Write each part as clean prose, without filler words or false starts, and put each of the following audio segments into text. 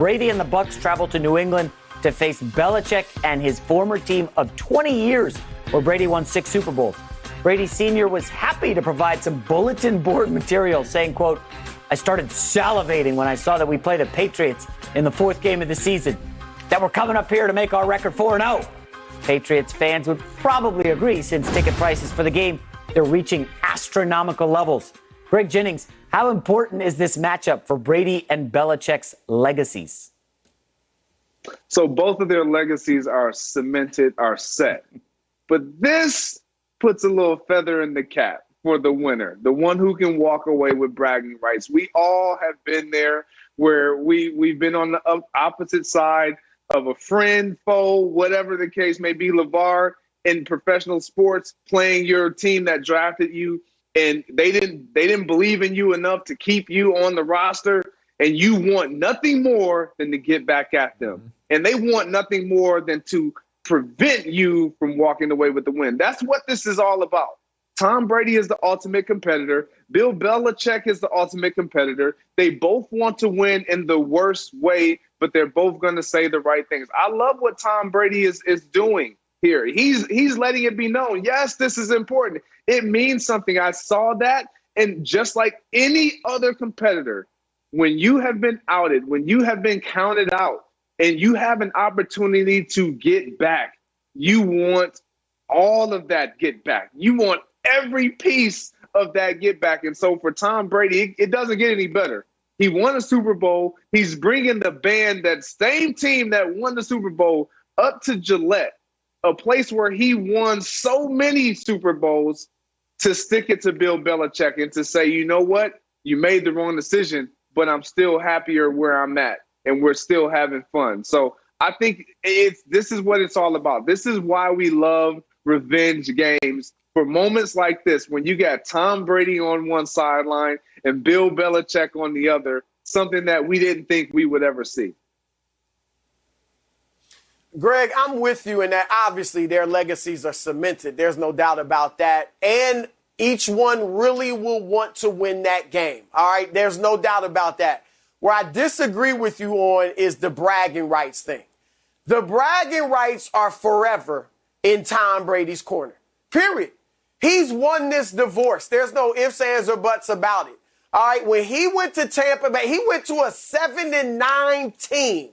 Brady and the Bucs travel to New England to face Belichick and his former team of 20 years, where Brady won 6 Super Bowls. Brady Sr. was happy to provide some bulletin board material, saying, quote, "I started salivating when I saw that we played the Patriots in the 4th game of the season, that we're coming up here to make our record 4-0. Patriots fans would probably agree, since ticket prices for the game, they're reaching astronomical levels. Greg Jennings, how important is this matchup for Brady and Belichick's legacies? So both of their legacies are cemented, are set. But this puts a little feather in the cap for the winner, the one who can walk away with bragging rights. We all have been there, where we've been on the opposite side of a friend, foe, whatever the case may be. LeVar, in professional sports, playing your team that drafted you, and they didn't believe in you enough to keep you on the roster, and you want nothing more than to get back at them. And they want nothing more than to prevent you from walking away with the win. That's what this is all about. Tom Brady is the ultimate competitor. Bill Belichick is the ultimate competitor. They both want to win in the worst way, but they're both going to say the right things. I love what Tom Brady is doing here. He's letting it be known. Yes, this is important. It means something. I saw that. And just like any other competitor, when you have been outed, when you have been counted out, and you have an opportunity to get back, you want all of that get back. You want every piece of that get back. And so for Tom Brady, it doesn't get any better. He won a Super Bowl. He's bringing the band, that same team that won the Super Bowl, up to Gillette, a place where he won so many Super Bowls, to stick it to Bill Belichick and to say, you know what? You made the wrong decision, but I'm still happier where I'm at, and we're still having fun. So I think this is what it's all about. This is why we love revenge games, for moments like this, when you got Tom Brady on one sideline and Bill Belichick on the other, something that we didn't think we would ever see. Greg, I'm with you in that obviously their legacies are cemented. There's no doubt about that. And each one really will want to win that game. All right. There's no doubt about that. Where I disagree with you on is the bragging rights thing. The bragging rights are forever in Tom Brady's corner. Period. He's won this divorce. There's no ifs, ands, or buts about it. All right. When he went to Tampa Bay, he went to a 7-9 team.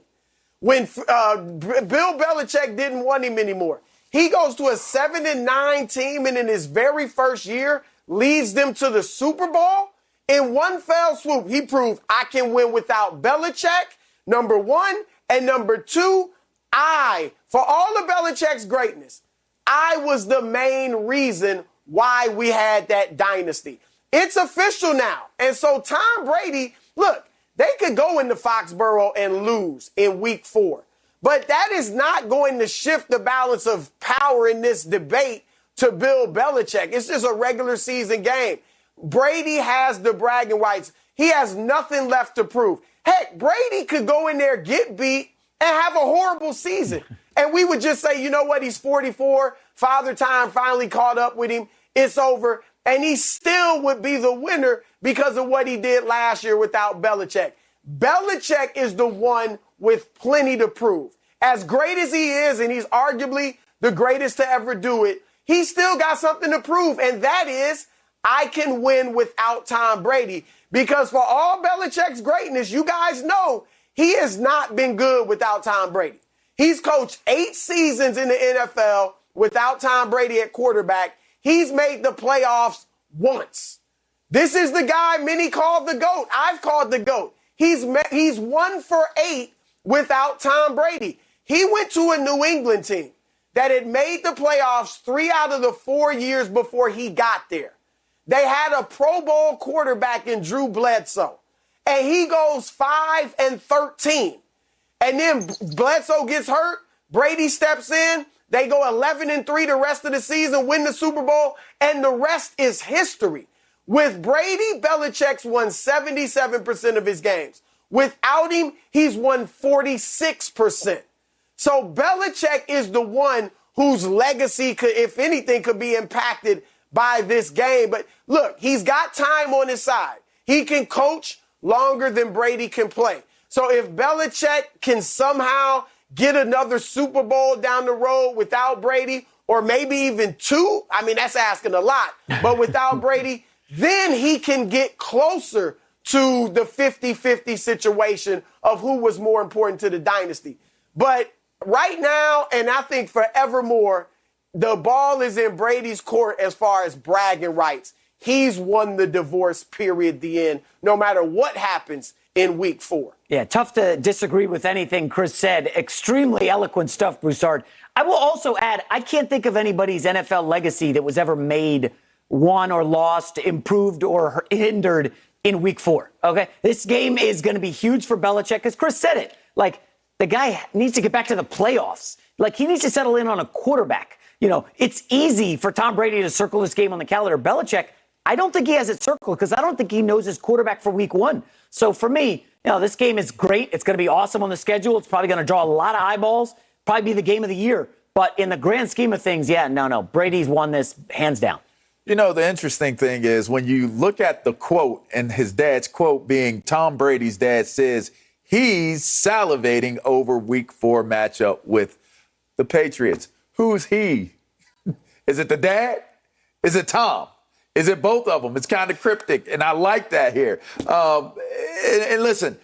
When Bill Belichick didn't want him anymore, he goes to a 7-9 team, and in his very first year leads them to the Super Bowl. In one fell swoop, he proved I can win without Belichick, number one. And number two, for all of Belichick's greatness, I was the main reason why we had that dynasty. It's official now. And so Tom Brady, look, they could go into Foxborough and lose in week 4. But that is not going to shift the balance of power in this debate to Bill Belichick. It's just a regular season game. Brady has the bragging rights. He has nothing left to prove. Heck, Brady could go in there, get beat, and have a horrible season. And we would just say, you know what, he's 44. Father Time finally caught up with him. It's over. And he still would be the winner because of what he did last year without Belichick. Belichick is the one with plenty to prove. As great as he is, and he's arguably the greatest to ever do it, he still got something to prove. And that is, I can win without Tom Brady. Because for all Belichick's greatness, you guys know he has not been good without Tom Brady. He's coached 8 seasons in the NFL without Tom Brady at quarterback. He's made the playoffs once. This is the guy many called the GOAT. I've called the GOAT. He's 1 for 8 without Tom Brady. He went to a New England team that had made the playoffs 3 out of the 4 years before he got there. They had a Pro Bowl quarterback in Drew Bledsoe, and he goes 5-13. And then Bledsoe gets hurt. Brady steps in. They go 11-3 the rest of the season, win the Super Bowl, and the rest is history. With Brady, Belichick's won 77% of his games. Without him, he's won 46%. So Belichick is the one whose legacy could, if anything, could be impacted by this game. But look, he's got time on his side. He can coach longer than Brady can play. So if Belichick can somehow get another Super Bowl down the road without Brady, or maybe even two, I mean, that's asking a lot, but without Brady, then he can get closer to the 50-50 situation of who was more important to the dynasty. But right now, and I think forevermore, the ball is in Brady's court as far as bragging rights. He's won the divorce, period, the end, no matter what happens in week 4. Yeah, tough to disagree with anything Chris said. Extremely eloquent stuff, Broussard. I will also add, I can't think of anybody's NFL legacy that was ever made, won or lost, improved or hindered in week 4. Okay? This game is going to be huge for Belichick, because Chris said it. Like, the guy needs to get back to the playoffs. Like, he needs to settle in on a quarterback. You know, it's easy for Tom Brady to circle this game on the calendar. Belichick, I don't think he has it circled, because I don't think he knows his quarterback for week 1. So for me, you know, this game is great. It's going to be awesome on the schedule. It's probably going to draw a lot of eyeballs. Probably be the game of the year. But in the grand scheme of things, yeah, no. Brady's won this hands down. You know, the interesting thing is when you look at the quote, and his dad's quote being Tom Brady's dad says he's salivating over week 4 matchup with the Patriots. Who's he? Is it the dad? Is it Tom? Is it both of them? It's kind of cryptic, and I like that here. And listen,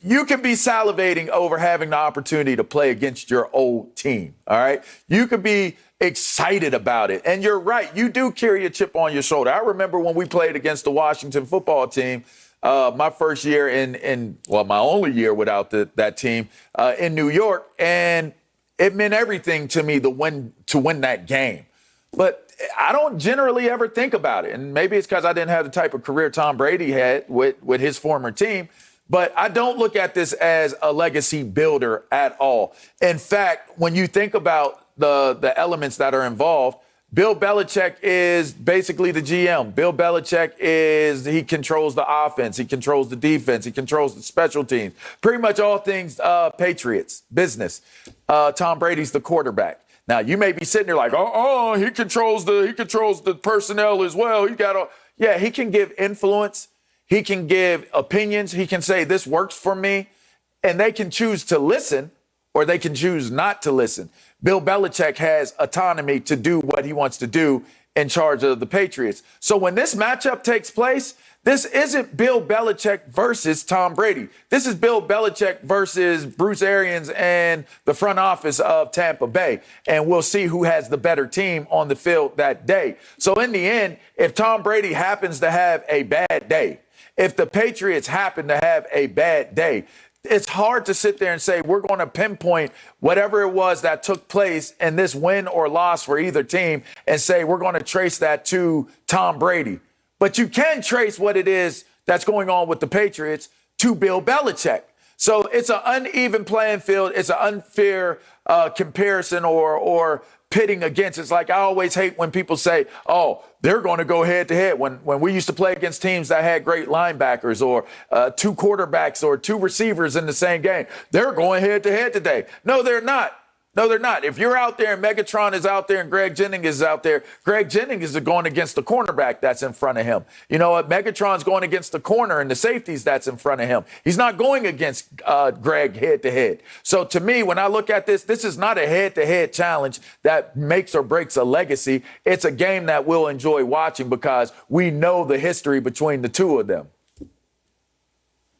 you can be salivating over having the opportunity to play against your old team, all right? You could be excited about it. And you're right, you do carry a chip on your shoulder. I remember when we played against the Washington football team, my first year my only year without that team in New York, and it meant everything to me to win that game. But I don't generally ever think about it. And maybe it's because I didn't have the type of career Tom Brady had with his former team. But I don't look at this as a legacy builder at all. In fact, when you think about the elements that are involved, Bill Belichick is basically the GM. Bill Belichick he controls the offense. He controls the defense. He controls the special teams. Pretty much all things Patriots, business. Tom Brady's the quarterback. Now, you may be sitting there like, he controls the personnel as well. He can give influence. He can give opinions. He can say, this works for me. And they can choose to listen, or they can choose not to listen. Bill Belichick has autonomy to do what he wants to do in charge of the Patriots. So when this matchup takes place, this isn't Bill Belichick versus Tom Brady. This is Bill Belichick versus Bruce Arians and the front office of Tampa Bay. And we'll see who has the better team on the field that day. So in the end, if Tom Brady happens to have a bad day, if the Patriots happen to have a bad day, it's hard to sit there and say we're going to pinpoint whatever it was that took place in this win or loss for either team and say we're going to trace that to Tom Brady. But you can trace what it is that's going on with the Patriots to Bill Belichick. So it's an uneven playing field. It's an unfair comparison or pitting against. It's like I always hate when people say, they're going to go head to head. When we used to play against teams that had great linebackers or 2 quarterbacks or 2 receivers in the same game, they're going head to head today. No, they're not. No, they're not. If you're out there and Megatron is out there and Greg Jennings is out there, Greg Jennings is going against the cornerback that's in front of him. You know what? Megatron's going against the corner and the safeties that's in front of him. He's not going against Greg head-to-head. So to me, when I look at this is not a head-to-head challenge that makes or breaks a legacy. It's a game that we'll enjoy watching because we know the history between the two of them.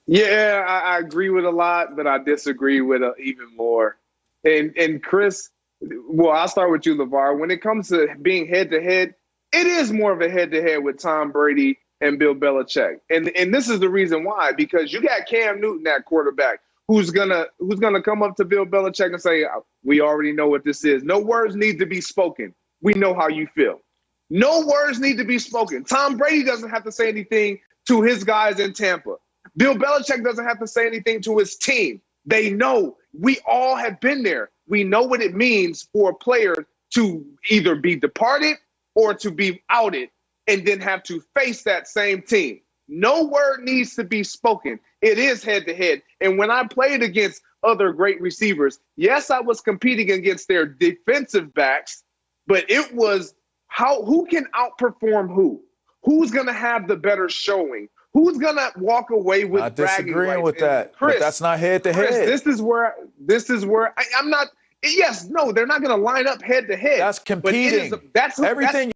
Yeah, I agree with a lot, but I disagree with even more. And Chris, well, I'll start with you, LeVar. When it comes to being head-to-head, it is more of a head-to-head with Tom Brady and Bill Belichick. And this is the reason why, because you got Cam Newton, that quarterback, who's gonna come up to Bill Belichick and say, we already know what this is. No words need to be spoken. We know how you feel. No words need to be spoken. Tom Brady doesn't have to say anything to his guys in Tampa. Bill Belichick doesn't have to say anything to his team. They know. We all have been there. We know what it means for a player to either be departed or to be outed and then have to face that same team. No word needs to be spoken. It is head-to-head. And when I played against other great receivers, yes, I was competing against their defensive backs, but it was who can outperform who? Who's going to have the better showing? Who's gonna walk away with Not bragging disagreeing rights? with that, Chris, but that's not head to Chris, head. this is where I'm not. Yes, no, they're not gonna line up head to head. That's But it is, competing. that's Everything